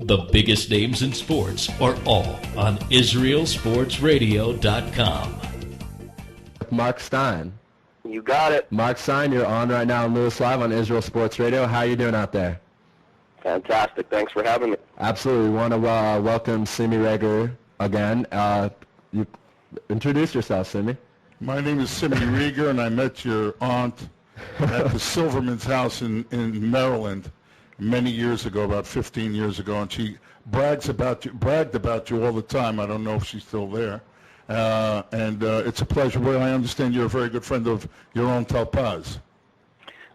The biggest names in sports are all on IsraelSportsRadio.com. Marc Stein. You got it. Marc Stein, you're on right now on Lewis Live on Israel Sports Radio. How are you doing out there? Fantastic. Thanks for having me. Absolutely. We want to welcome Simi Rieger again. You introduce yourself, Simi. My name is Simi Rieger, and I met your aunt at the Silverman's house in Maryland many years ago, about 15 years ago, and she bragged about you all the time. I don't know if she's still there. And it's a pleasure. Well, I understand you're a very good friend of your own Talpaz.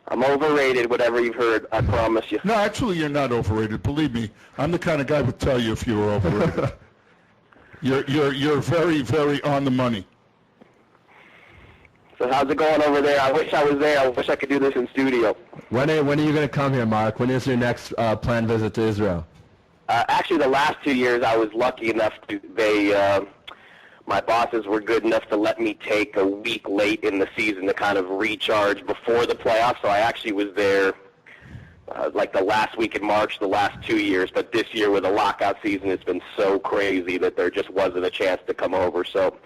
I'm overrated, whatever you've heard, I promise you. No, actually, you're not overrated. Believe me, I'm the kind of guy who would tell you if you were overrated. You're very, very on the money. So how's it going over there? I wish I was there. I wish I could do this in studio. When are you going to come here, Mark? When is your next planned visit to Israel? Actually, the last 2 years I was lucky enough to, my bosses were good enough to let me take a week late in the season to kind of recharge before the playoffs. So I actually was there like the last week in March, the last 2 years. But this year with the lockout season, it's been so crazy that there just wasn't a chance to come over. So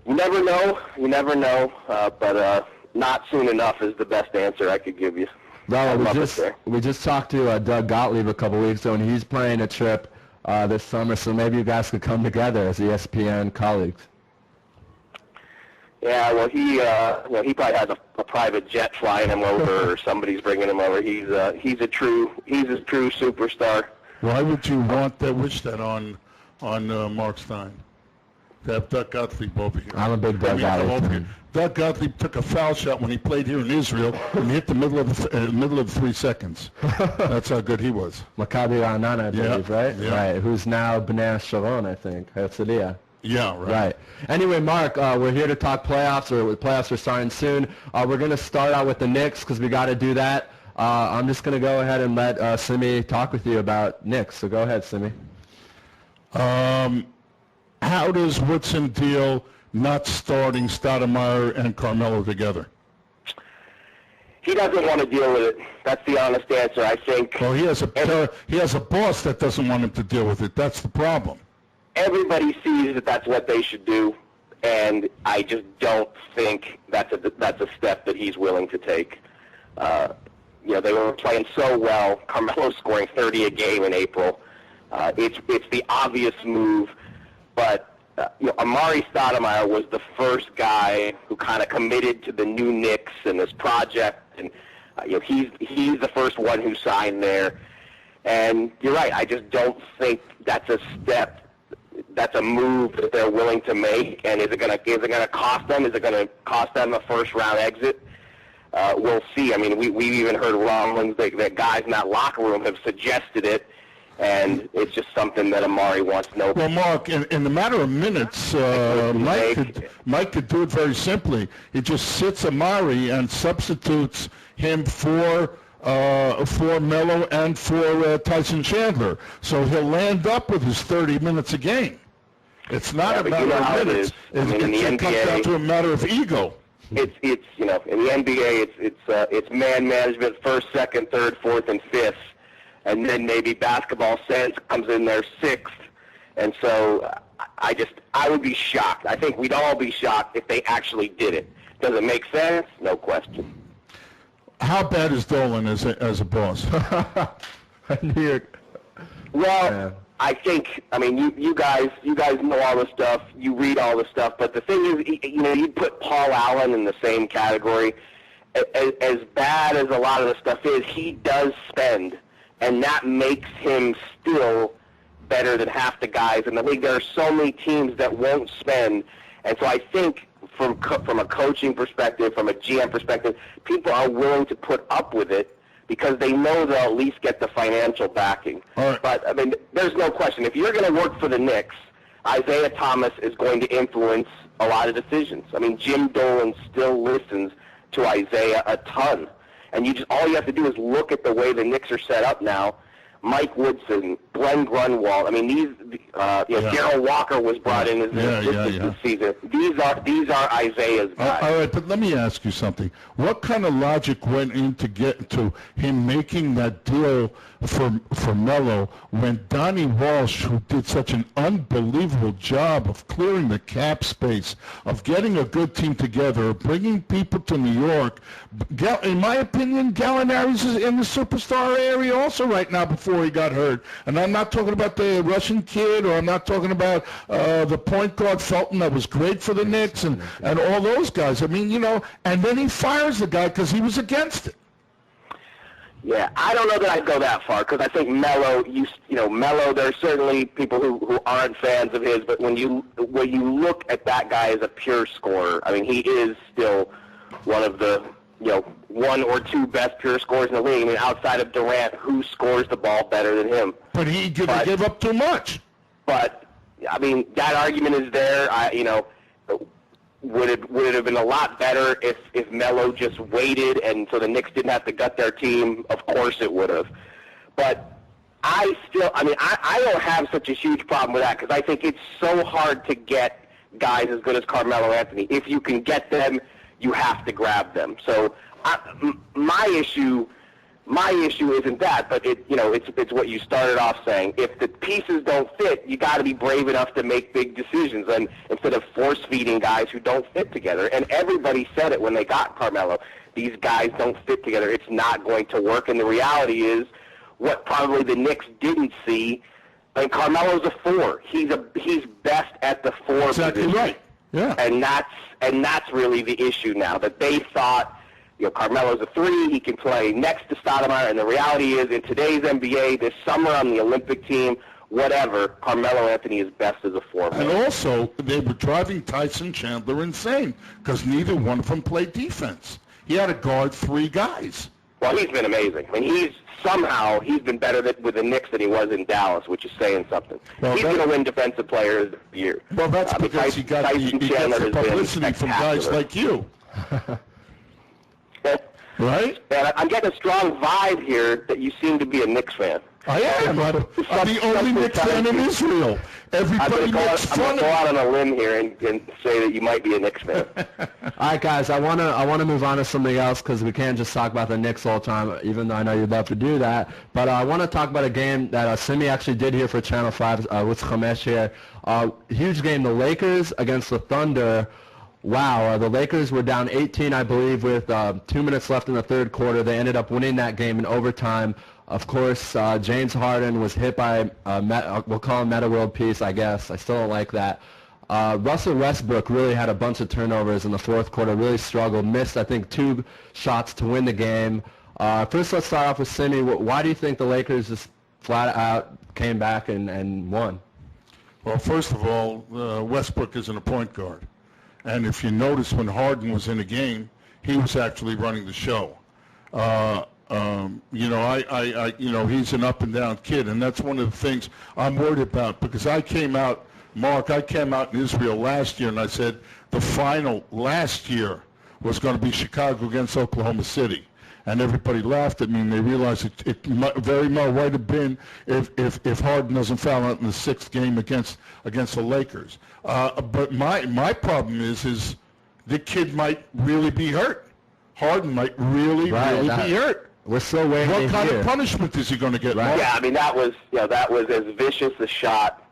you never know. But not soon enough is the best answer I could give you. Well, we just talked to Doug Gottlieb a couple weeks ago, and he's planning a trip this summer, so maybe you guys could come together as ESPN colleagues. Yeah, well, he probably has a private jet flying him over, or somebody's bringing him over. He's a true superstar. Why would you wish that on Marc Stein? To have Doug Gottlieb over here. I'm a big Doug Gottlieb fan. Doug Gottlieb took a foul shot when he played here in Israel, and he hit the middle of 3 seconds. That's how good he was. Maccabi Ra'anana, I believe, right? Yeah. Right. Who's now Bnei Sharon, I think. Herzliya. Yeah, right. Anyway, Mark, we're here to talk playoffs. The playoffs are starting soon. We're going to start out with the Knicks because we got to do that. I'm just going to go ahead and let Simi talk with you about Knicks. So go ahead, Simi. How does Woodson deal not starting Stoudemire and Carmelo together? He doesn't want to deal with it. That's the honest answer, I think. Well, he has a boss that doesn't want him to deal with it. That's the problem. Everybody sees that that's what they should do, and I just don't think that's a step that he's willing to take. They were playing so well. Carmelo scoring 30 a game in April. It's the obvious move. But Amari Stoudemire was the first guy who kind of committed to the new Knicks and this project, and he's the first one who signed there. And you're right, I just don't think that's a step, that's a move that they're willing to make. And is it going to cost them? Is it going to cost them a first round exit? We'll see. I mean, we've even heard rumblings that guys in that locker room have suggested it. And it's just something that Amari wants no. Well, Mark, in the matter of minutes, Mike could do it very simply. He just sits Amari and substitutes him for Melo and for Tyson Chandler. So he'll land up with his 30 minutes a game. It's not a matter of minutes. It comes down to a matter of ego. It's in the NBA, it's man management, first, second, third, fourth, and fifth. And then maybe basketball sense comes in there sixth. And so I would be shocked. I think we'd all be shocked if they actually did it. Does it make sense? No question. How bad is Dolan as a boss? Well, I think, you guys know all the stuff. You read all the stuff. But the thing is, you'd put Paul Allen in the same category. As bad as a lot of the stuff is, he does spend. And that makes him still better than half the guys in the league. There are so many teams that won't spend. And so I think from a coaching perspective, from a GM perspective, people are willing to put up with it because they know they'll at least get the financial backing. Right. But, there's no question. If you're going to work for the Knicks, Isaiah Thomas is going to influence a lot of decisions. Jim Dolan still listens to Isaiah a ton. And all you have to do is look at the way the Knicks are set up now. Mike Woodson, Glenn Grunwald. Darryl Walker was brought in this season. These are Isaiah's guys. All right, but let me ask you something. What kind of logic went into him making that deal for Melo when Donnie Walsh, who did such an unbelievable job of clearing the cap space, of getting a good team together, of bringing people to New York, in my opinion, Gallinari's is in the superstar area also right now before he got hurt. And I'm not talking about the Russian kid, or I'm not talking about the point guard Felton that was great for the Knicks and all those guys. I mean, and then he fires the guy because he was against it. Yeah, I don't know that I'd go that far because I think Melo, Melo, there are certainly people who aren't fans of his, but when you look at that guy as a pure scorer, I mean, he is still one of the, one or two best pure scorers in the league. I mean, outside of Durant, who scores the ball better than him? But he gave up too much. But, I mean, that argument is there. Would it have been a lot better if Melo just waited and so the Knicks didn't have to gut their team? Of course it would have. But I don't have such a huge problem with that because I think it's so hard to get guys as good as Carmelo Anthony. If you can get them, you have to grab them. So my issue isn't that, but it's what you started off saying. If the pieces don't fit, you got to be brave enough to make big decisions, and instead of force feeding guys who don't fit together. And everybody said it when they got Carmelo. These guys don't fit together. It's not going to work. And the reality is, what probably the Knicks didn't see. I mean, Carmelo's a 4. He's best at the 4 exactly position. Right. Yeah. And that's really the issue now, that they thought, Carmelo's a 3, he can play next to Stoudemire, and the reality is, in today's NBA, this summer on the Olympic team, whatever, Carmelo Anthony is best as a 4. And also, they were driving Tyson Chandler insane, because neither one of them played defense. He had to guard 3 guys. Well, he's been amazing. I mean, he's been better with the Knicks than he was in Dallas, which is saying something. Well, he's going to win Defensive Player of the Year. Well, that's because he got the publicity from guys like you. Right? And I'm getting a strong vibe here that you seem to be a Knicks fan. I am. I'm the only Knicks fan in Israel. Everybody makes fun of me. I'm going to go out on a limb here and say that you might be a Knicks fan. All right, guys, I want to move on to something else because we can't just talk about the Knicks all the time, even though I know you'd love to do that. But I want to talk about a game that Simi actually did here for Channel 5 with Chamesh here. Huge game, the Lakers against the Thunder. Wow, the Lakers were down 18, I believe, with 2 minutes left in the third quarter. They ended up winning that game in overtime. Of course, James Harden was hit by, we'll call him Meta World Peace, I guess. I still don't like that. Russell Westbrook really had a bunch of turnovers in the fourth quarter, really struggled, missed, I think, 2 shots to win the game. First, let's start off with Simi. Why do you think the Lakers just flat out came back and won? Well, first of all, Westbrook isn't a point guard. And if you notice, when Harden was in the game, he was actually running the show. He's an up and down kid, and that's one of the things I'm worried about because I came out in Israel last year, and I said the final last year was going to be Chicago against Oklahoma City. And everybody laughed at me, and they realized it very well might have been if Harden doesn't foul out in the 6th game against the Lakers. But my problem is the kid might really be hurt. Harden might really be hurt. We're still waiting. What kind of punishment is he going to get? Right. Yeah, I mean that was as vicious a shot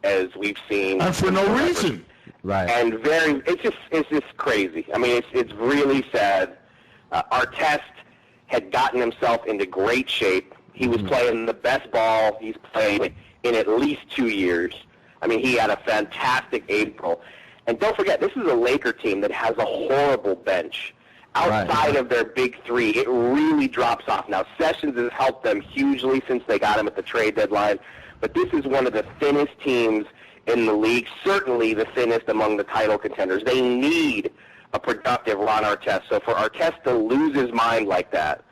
as we've seen, and for no reason. Right. And it's just crazy. I mean, it's really sad. Artest had gotten himself into great shape. He was playing the best ball he's played in at least 2 years. I mean, he had a fantastic April. And don't forget, this is a Laker team that has a horrible bench. Outside of their big 3, it really drops off. Now, Sessions has helped them hugely since they got him at the trade deadline. But this is one of the thinnest teams in the league, certainly the thinnest among the title contenders. They need a productive Ron Artest. So for Artest to lose his mind like that,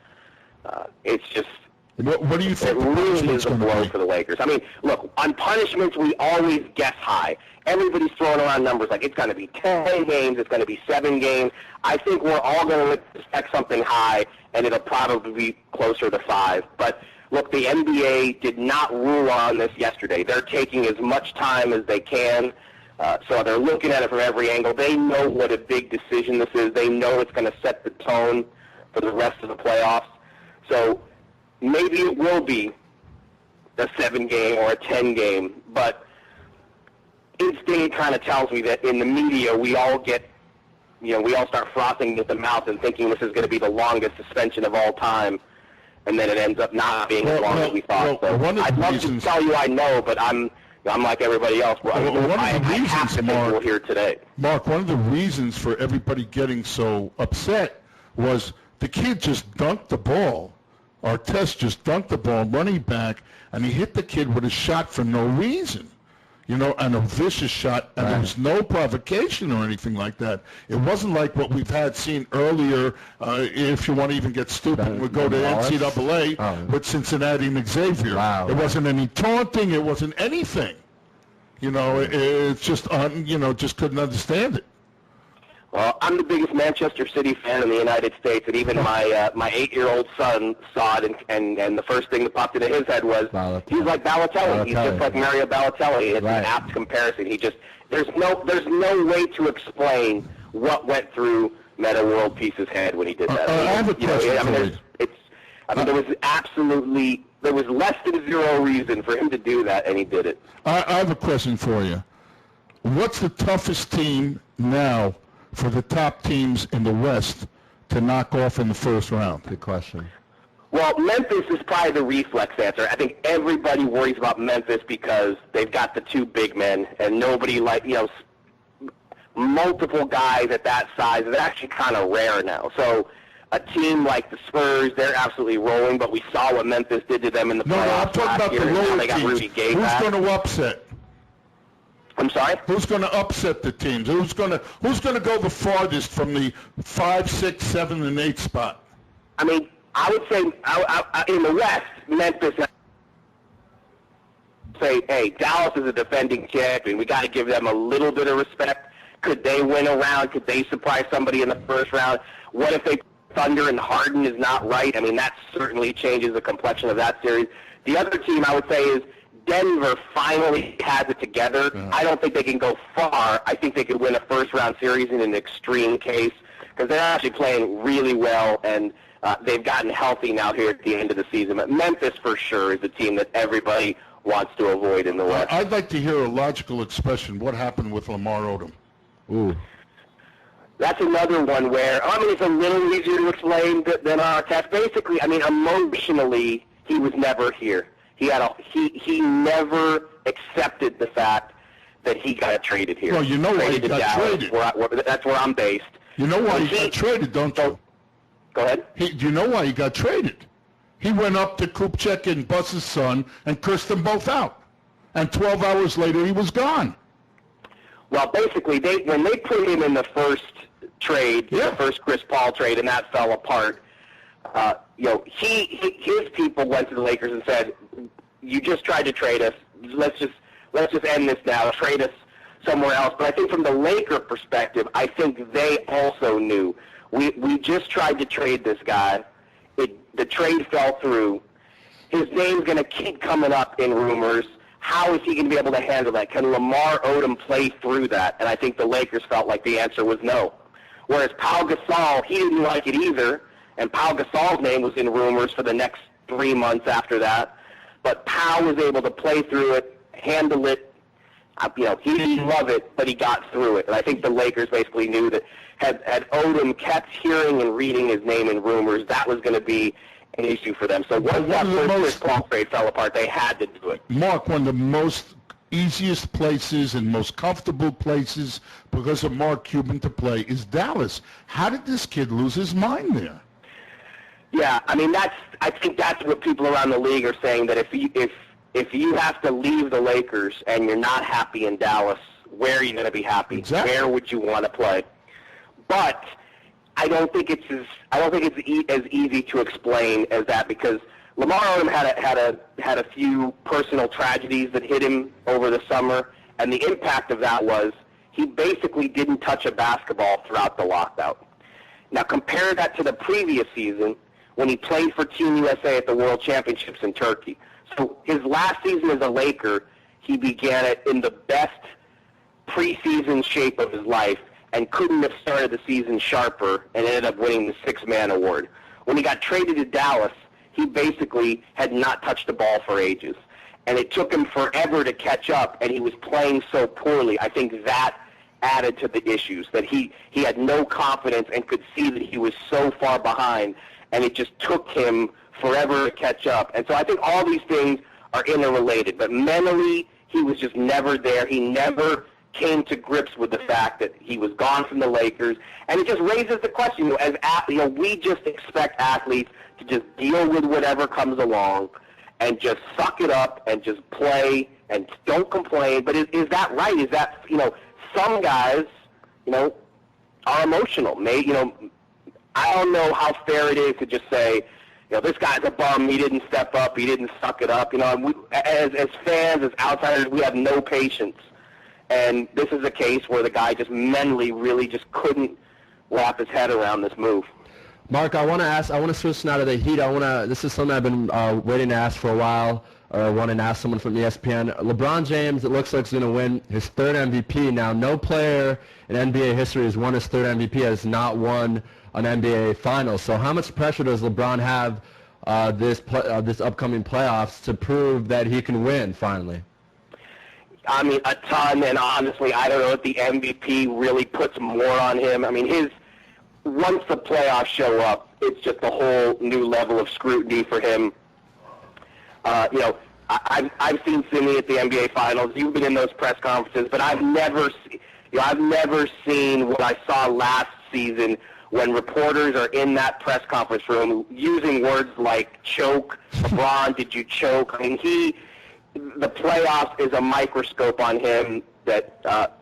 it's just... What do you think? It really is a blow for the Lakers. I mean, look, on punishments, we always guess high. Everybody's throwing around numbers like it's going to be 10 games, it's going to be 7 games. I think we're all going to expect something high, and it'll probably be closer to 5. But look, the NBA did not rule on this yesterday. They're taking as much time as they can. So they're looking at it from every angle. They know what a big decision this is. They know it's going to set the tone for the rest of the playoffs. So maybe it will be a 7-game or a 10-game, but instinct kind of tells me that in the media we all get, we all start frothing at the mouth and thinking this is going to be the longest suspension of all time, and then it ends up not being as long as we thought. So I'd love to tell you I know, but I'm like everybody else. I have to think we'll hear today. Mark, one of the reasons for everybody getting so upset was the kid just dunked the ball. Artest just dunked the ball, running back, and he hit the kid with a shot for no reason. And a vicious shot, and there was no provocation or anything like that. It wasn't like what we've had seen earlier, if you want to even get stupid, we go to NCAA with Cincinnati and Xavier. Wow. It wasn't any taunting, it wasn't anything. It's just, just couldn't understand it. Well, I'm the biggest Manchester City fan in the United States, and even my 8-year-old son saw it, and the first thing that popped into his head was, he's like Balotelli. He's just like Mario Balotelli. It's an apt comparison. There's no way to explain what went through Meta World Peace's head when he did that. I have a question there was less than zero reason for him to do that, and he did it. I have a question for you. What's the toughest team now for the top teams in the West to knock off in the first round? Good question. Well, Memphis is probably the reflex answer. I think everybody worries about Memphis because they've got the two big men, and nobody multiple guys at that size is actually kind of rare now. So a team like the Spurs, they're absolutely rolling, but we saw what Memphis did to them in the playoffs I'm talking about the lower teams. Who's going to upset? I'm sorry? Who's going to upset the teams? Who's going to go the farthest from the 5, 6, 7, and 8 spot? I mean, I would say in the West, Memphis. Say, hey, Dallas is a defending champion. We got to give them a little bit of respect. Could they win a round? Could they surprise somebody in the first round? What if they Thunder and Harden is not right? I mean, that certainly changes the complexion of that series. The other team I would say is Denver finally has it together. I don't think they can go far. I think they could win a first-round series in an extreme case because they're actually playing really well, and they've gotten healthy now here at the end of the season. But Memphis, for sure, is the team that everybody wants to avoid in the West. I'd like to hear a logical expression. What happened with Lamar Odom? Ooh. That's another one where, it's a little easier to explain than our test. Basically, emotionally, he was never here. He never accepted the fact that he got traded here. Well, you know why he got traded. That's where I'm based. You know why he got traded, don't you? Go ahead. Do you know why he got traded? He went up to Kupchak and Buss's son and cursed them both out. And 12 hours later, he was gone. Well, basically, when they put him in the first trade, the first Chris Paul trade, and that fell apart, his people went to the Lakers and said, "You just tried to trade us. Let's just end this now. Trade us somewhere else." But I think from the Laker perspective, I think they also knew we just tried to trade this guy. The trade fell through. His name's going to keep coming up in rumors. How is he going to be able to handle that? Can Lamar Odom play through that? And I think the Lakers felt like the answer was no. Whereas Pau Gasol, he didn't like it either, and Pau Gasol's name was in rumors for the next 3 months after that. But Pau was able to play through it, handle it. He didn't love it, but he got through it. And I think the Lakers basically knew that had Odom kept hearing and reading his name in rumors, that was going to be an issue for them. So once that first Chris Paul trade fell apart, they had to do it. Mark, one of the most easiest places and most comfortable places because of Mark Cuban to play is Dallas. How did this kid lose his mind there? Yeah, I think that's what people around the league are saying, that if you have to leave the Lakers and you're not happy in Dallas, where are you going to be happy? Exactly. Where would you want to play? But I don't think it's as easy to explain as that, because Lamar Odom had a few personal tragedies that hit him over the summer, and the impact of that was he basically didn't touch a basketball throughout the lockout. Now compare that to the previous season, when he played for Team USA at the World Championships in Turkey. So his last season as a Laker, he began it in the best preseason shape of his life and couldn't have started the season sharper and ended up winning the six-man award. When he got traded to Dallas, he basically had not touched the ball for ages. And it took him forever to catch up, and he was playing so poorly. I think that added to the issues, that he had no confidence and could see that he was so far behind, and it just took him forever to catch up. And so I think all these things are interrelated. But mentally, he was just never there. He never came to grips with the fact that he was gone from the Lakers. And it just raises the question, we just expect athletes to just deal with whatever comes along and just suck it up and just play and don't complain. But is that right? Is that, some guys, are emotional. I don't know how fair it is to just say, this guy's a bum. He didn't step up. He didn't suck it up. As fans, as outsiders, we have no patience. And this is a case where the guy just mentally really just couldn't wrap his head around this move. Mark, I want to switch now to the Heat. This is something I've been waiting to ask for a while, or wanting to ask someone from ESPN. LeBron James, it looks like he's going to win his third MVP. Now, no player in NBA history has won his third MVP, has not won an NBA Finals. So how much pressure does LeBron have this upcoming playoffs to prove that he can win finally? I mean, a ton, and honestly, I don't know if the MVP really puts more on him. I mean, once the playoffs show up, it's just a whole new level of scrutiny for him. I've seen Simi at the NBA Finals. You've been in those press conferences, but I've never seen what I saw last season when reporters are in that press conference room using words like choke. LeBron, did you choke? I mean, the playoffs is a microscope on him that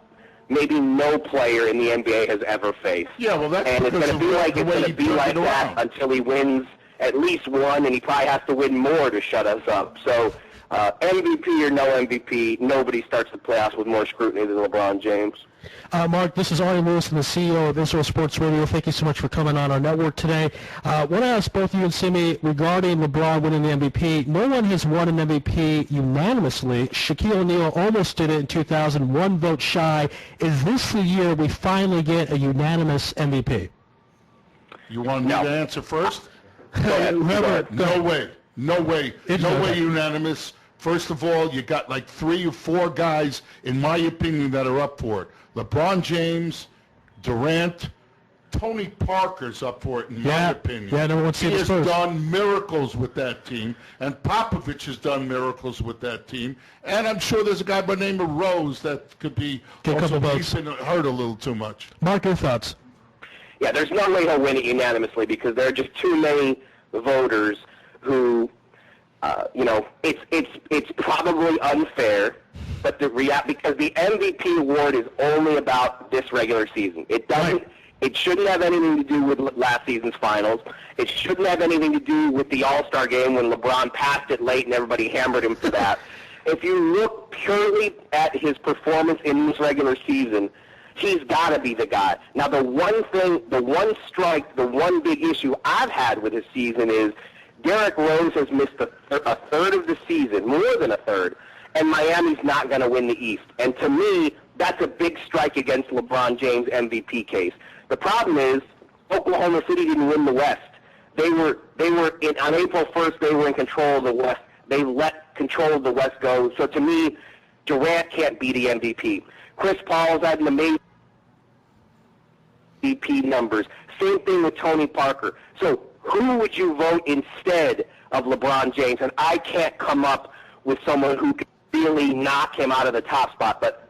maybe no player in the NBA has ever faced. Yeah, well, that's and it's going to be like that until he wins at least one, and he probably has to win more to shut us up. So MVP or no MVP, nobody starts the playoffs with more scrutiny than LeBron James. Mark, this is Ari Lewis, the CEO of Israel Sports Radio. Thank you so much for coming on our network today. I want to ask both you and Simi regarding LeBron winning the MVP. No one has won an MVP unanimously. Shaquille O'Neal almost did it in 2000, one vote shy. Is this the year we finally get a unanimous MVP? You want me to answer first? No way unanimous. First of all, you got like 3 or 4 guys, in my opinion, that are up for it. LeBron James, Durant, Tony Parker's up for it, in my opinion. Yeah, no one he has done miracles with that team, and Popovich has done miracles with that team. And I'm sure there's a guy by the name of Rose that could be also he's been hurt a little too much. Mark, your thoughts? Yeah, there's no way he'll win it unanimously because there are just too many voters who, it's probably unfair, but because the MVP award is only about this regular season. It doesn't. Right. It shouldn't have anything to do with last season's finals. It shouldn't have anything to do with the All-Star game when LeBron passed it late and everybody hammered him for that. If you look purely at his performance in this regular season, he's got to be the guy. Now, the one big issue I've had with his season is Derrick Rose has missed a third of the season, more than a third, and Miami's not going to win the East. And to me, that's a big strike against LeBron James' MVP case. The problem is Oklahoma City didn't win the West. On April 1st, they were in control of the West. They let control of the West go. So to me, Durant can't be the MVP. Chris Paul's had an amazing MVP numbers. Same thing with Tony Parker. So who would you vote instead of LeBron James? And I can't come up with someone who could really knock him out of the top spot, but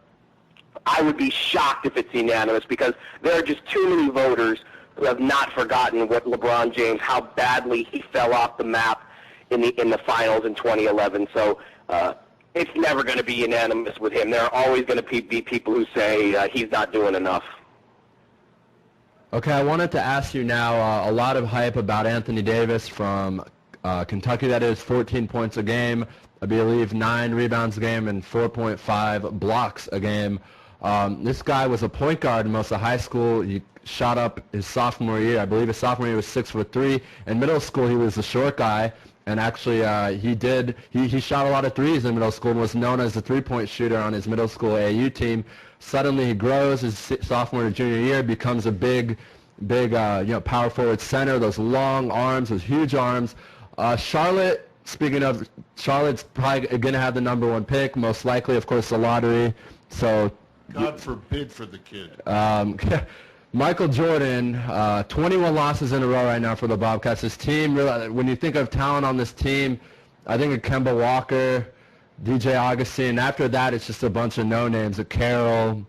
I would be shocked if it's unanimous because there are just too many voters who have not forgotten what LeBron James, how badly he fell off the map in the finals in 2011. So it's never going to be unanimous with him. There are always going to be people who say he's not doing enough. Okay, I wanted to ask you now, a lot of hype about Anthony Davis from Kentucky, that is 14 points a game, I believe 9 rebounds a game and 4.5 blocks a game. This guy was a point guard in most of high school. He shot up his sophomore year. I believe his sophomore year was 6'3". In middle school, he was a short guy, and actually he shot a lot of threes in middle school and was known as the three-point shooter on his middle school AAU team. Suddenly, he grows his sophomore to junior year, becomes a big power forward center. Those long arms, those huge arms. Charlotte. Speaking of, Charlotte's probably going to have the number 1 pick, most likely, of course, the lottery. So, God forbid for the kid. Michael Jordan, 21 losses in a row right now for the Bobcats. This team, really, when you think of talent on this team, I think of Kemba Walker, DJ Augustine. After that, it's just a bunch of no-names, Carroll.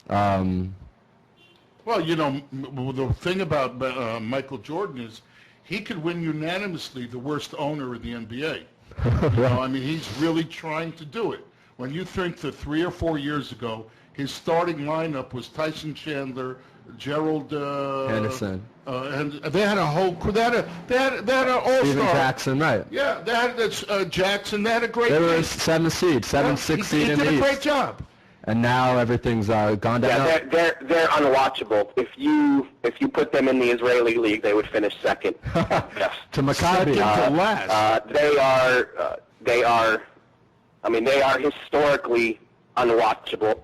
Well, the thing about Michael Jordan is he could win unanimously the worst owner in the NBA. He's really trying to do it. When you think that 3 or 4 years ago, his starting lineup was Tyson Chandler, Gerald Henderson, and they had a whole crew. They had an all-star. Steven Jackson, right? Yeah, they had Jackson. They had a great. They were 7 seed, 7-6 seed in the East. He did a great job. And now everything's gone down. Yeah, they're unwatchable. If you put them in the Israeli league, they would finish second. Yes. To Maccabi. Second to last. They are historically unwatchable.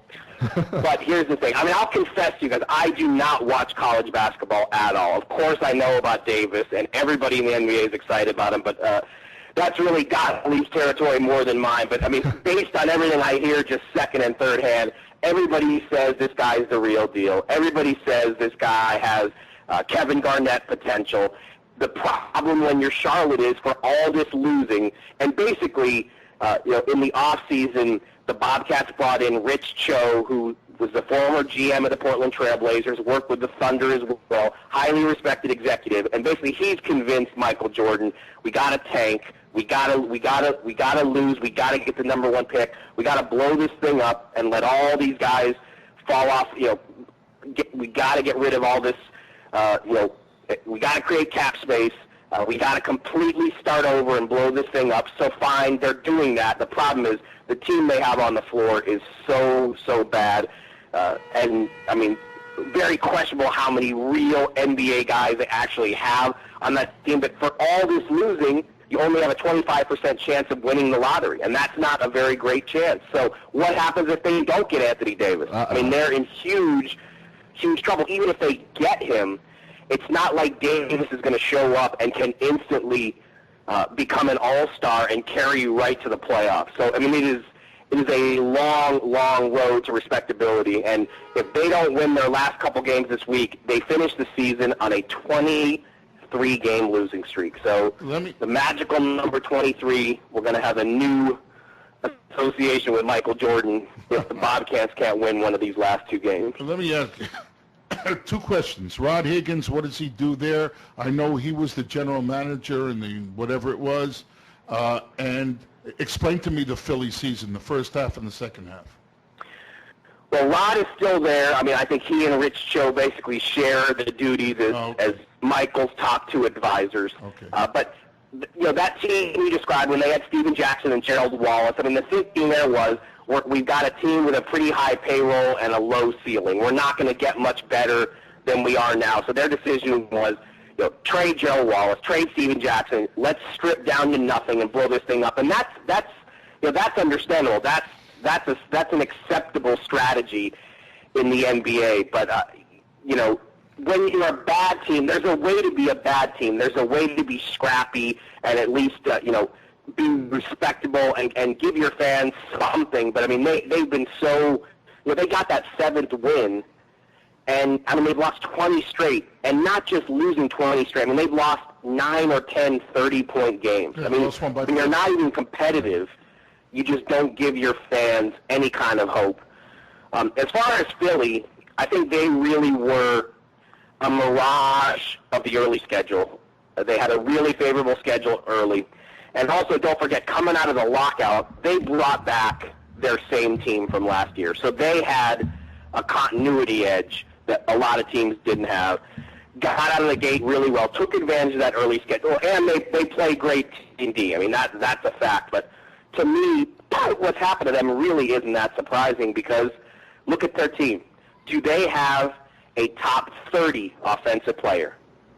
But here's the thing. I'll confess to you guys, I do not watch college basketball at all. Of course, I know about Davis, and everybody in the NBA is excited about him, but that's really Gottlieb's territory more than mine. But, based on everything I hear just second and third hand, everybody says this guy's the real deal. Everybody says this guy has Kevin Garnett potential. The problem when you're Charlotte is for all this losing, and basically, in the offseason, the Bobcats brought in Rich Cho, who was the former GM of the Portland Trailblazers, worked with the Thunder as well, highly respected executive, and basically he's convinced Michael Jordan, we got to tank, we gotta lose, we gotta get the number 1 pick, we gotta blow this thing up and let all these guys fall off. We gotta get rid of all this. We gotta create cap space. We got to completely start over and blow this thing up. So fine, they're doing that. The problem is the team they have on the floor is so bad. Very questionable how many real NBA guys they actually have on that team. But for all this losing, you only have a 25% chance of winning the lottery, and that's not a very great chance. So what happens if they don't get Anthony Davis? They're in huge trouble. Even if they get him, it's not like Davis is going to show up and can instantly become an all-star and carry you right to the playoffs. So, it is a long road to respectability. And if they don't win their last couple games this week, they finish the season on a 23-game losing streak. So the magical number 23, we're going to have a new association with Michael Jordan if the Bobcats can't win one of these last 2 games. Let me ask you. 2 questions. Rod Higgins, what does he do there? I know he was the general manager in the whatever it was. And explain to me the Philly season, the first half and the second half. Well, Rod is still there. I think he and Rich Cho basically share the duties as Michael's top 2 advisors. Okay. But that team we described when they had Steven Jackson and Gerald Wallace, the thinking there was, we've got a team with a pretty high payroll and a low ceiling. We're not going to get much better than we are now. So their decision was, trade Gerald Wallace, trade Steven Jackson. Let's strip down to nothing and blow this thing up. And that's understandable. That's an acceptable strategy in the NBA. But when you're a bad team, there's a way to be a bad team. There's a way to be scrappy and at least be respectable and give your fans something. But they've been so, they got that 7th win, and they've lost 20 straight, and not just losing 20 straight. They've lost 9 or 10 30-point games. When you're not even competitive, you just don't give your fans any kind of hope. As far as Philly, I think they really were a mirage of the early schedule. They had a really favorable schedule early. And also, don't forget, coming out of the lockout, they brought back their same team from last year. So they had a continuity edge that a lot of teams didn't have. Got out of the gate really well, took advantage of that early schedule, and they play great D&D. That's a fact. But to me, what's happened to them really isn't that surprising because, look at their team. Do they have a top 30 offensive player?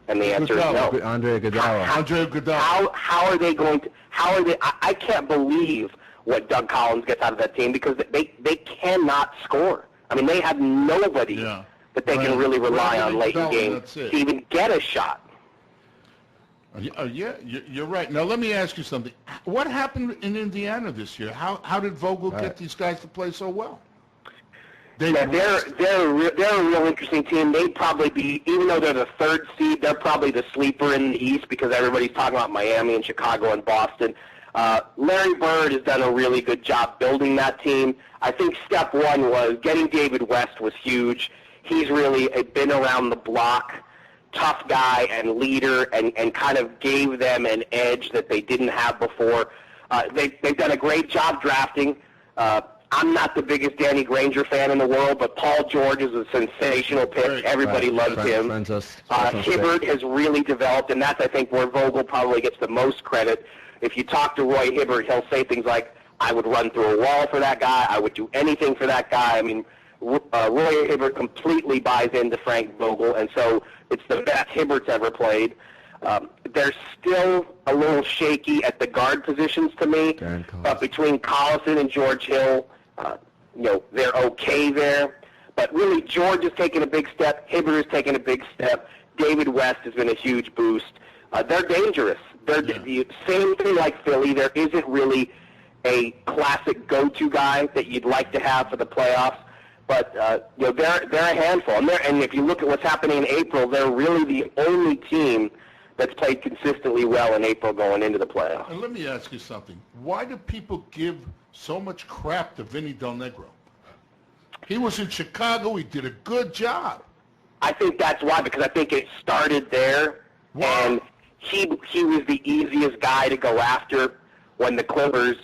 And the answer is no. Andre Iguodala. How are they going to? I can't believe what Doug Collins gets out of that team because they cannot score. I mean, they have nobody that they can really rely on late in games to even get a shot. Yeah, you're right. Now let me ask you something. What happened in Indiana this year? How did Vogel get these guys to play so well? They're a real interesting team. They'd probably be, even though they're the third seed, they're probably the sleeper in the East because everybody's talking about Miami and Chicago and Boston. Larry Bird has done a really good job building that team. I think step one was getting David West was huge. He's really been around the block, tough guy and leader, and kind of gave them an edge that they didn't have before. They've done a great job drafting. I'm not the biggest Danny Granger fan in the world, but Paul George is a sensational pick. Everybody loves him. Hibbert has really developed, and that's, I think, where Vogel probably gets the most credit. If you talk to Roy Hibbert, he'll say things like, I would run through a wall for that guy. I would do anything for that guy. I mean, Roy Hibbert completely buys into Frank Vogel, and so it's the best Hibbert's ever played. They're still a little shaky at the guard positions to me, but between Collison and George Hill, they're okay there. But really, George has taken a big step. Hibbert has taken a big step. David West has been a huge boost. They're dangerous. They're the same thing like Philly. There isn't really a classic go-to guy that you'd like to have for the playoffs. But they're a handful. And if you look at what's happening in April, they're really the only team that's played consistently well in April going into the playoffs. And let me ask you something. Why do people give so much crap to Vinny Del Negro? He was in Chicago. He did a good job. I think that's why, because I think it started there. Wow. And he was the easiest guy to go after when the Clippers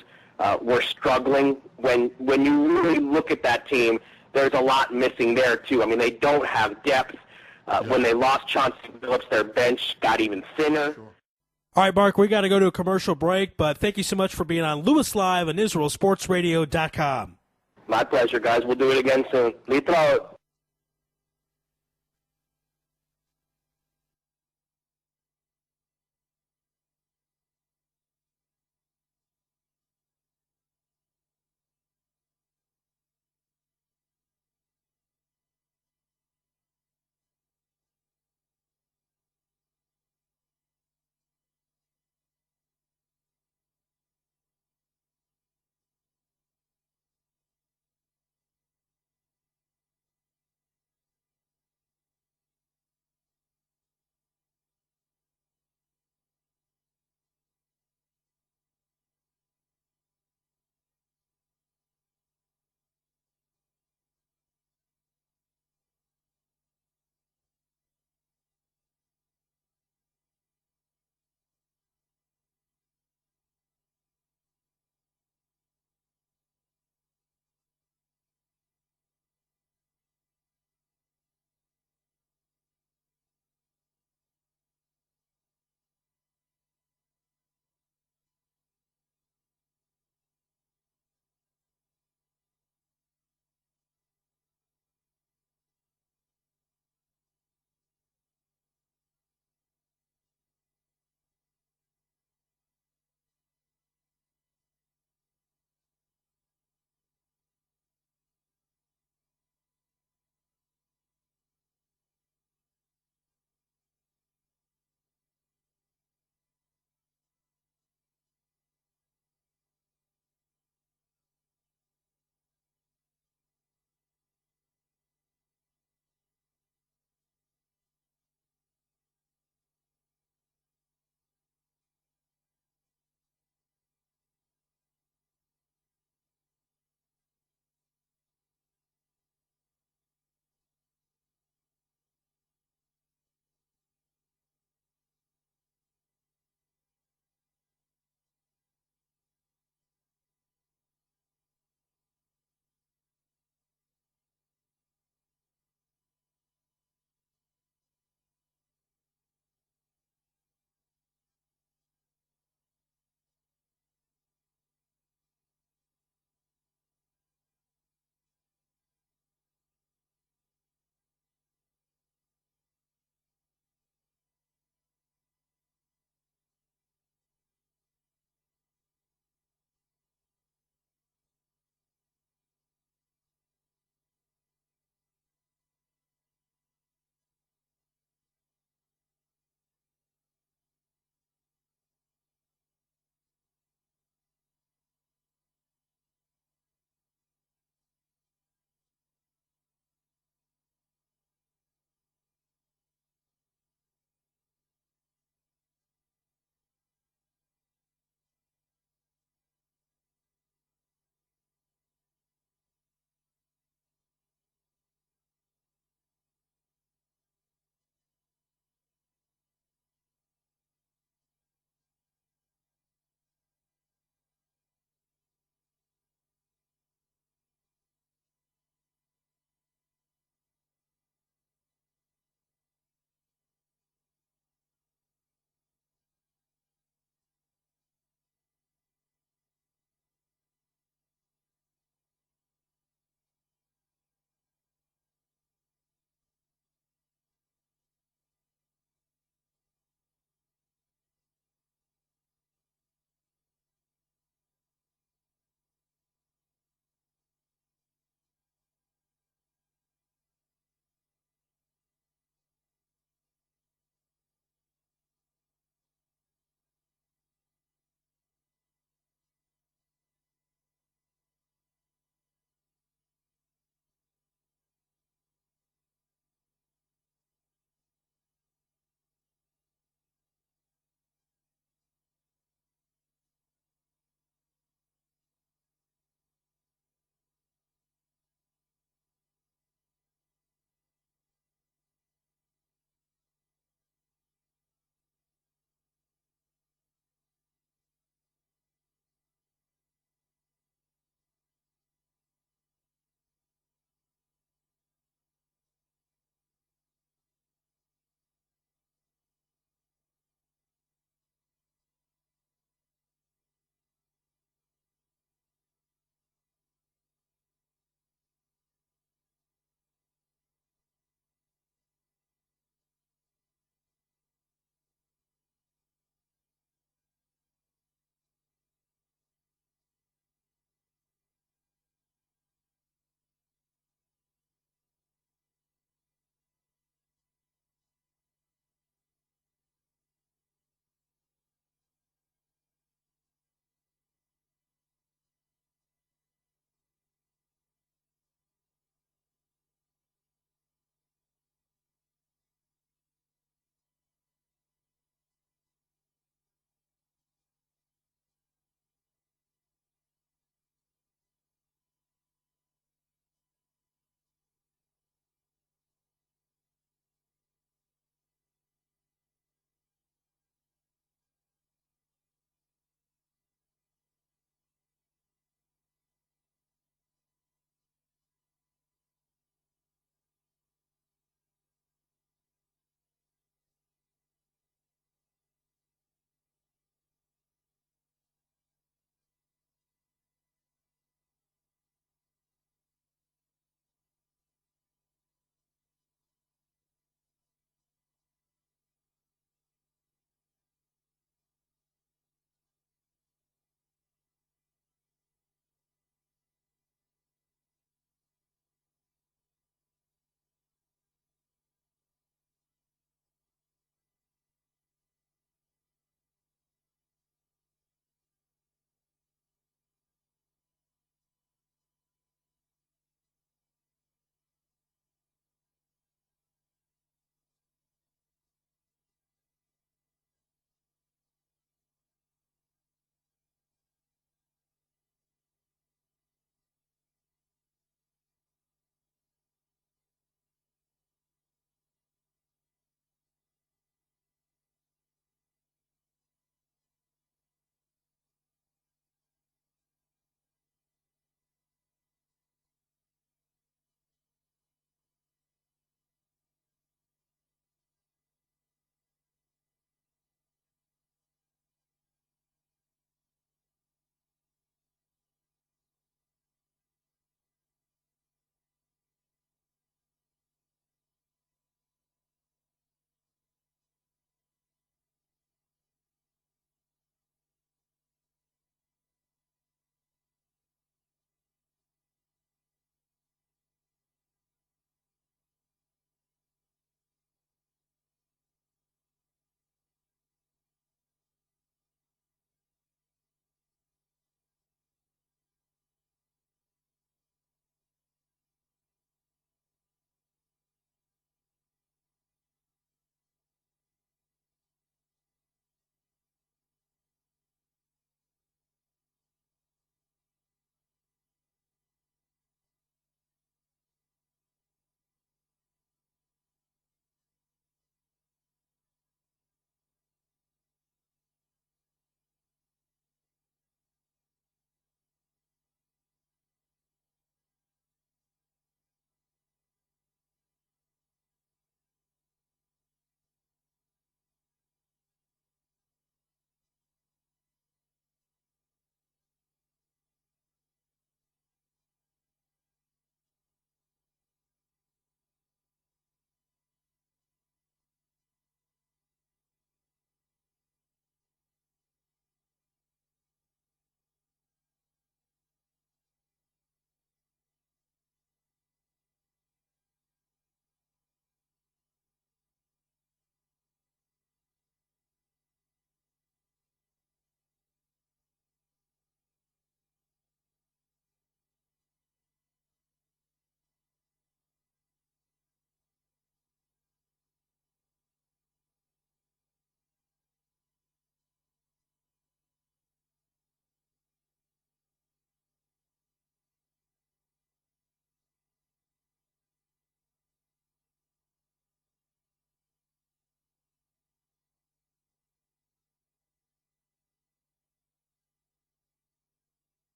were struggling. When you really look at that team, there's a lot missing there, too. I mean, they don't have depth. When they lost Chauncey Billups, their bench got even thinner. Sure. All right, Mark, we got to go to a commercial break, but thank you so much for being on Lewis Live on IsraelSportsRadio.com. My pleasure, guys. We'll do it again soon. Litraut.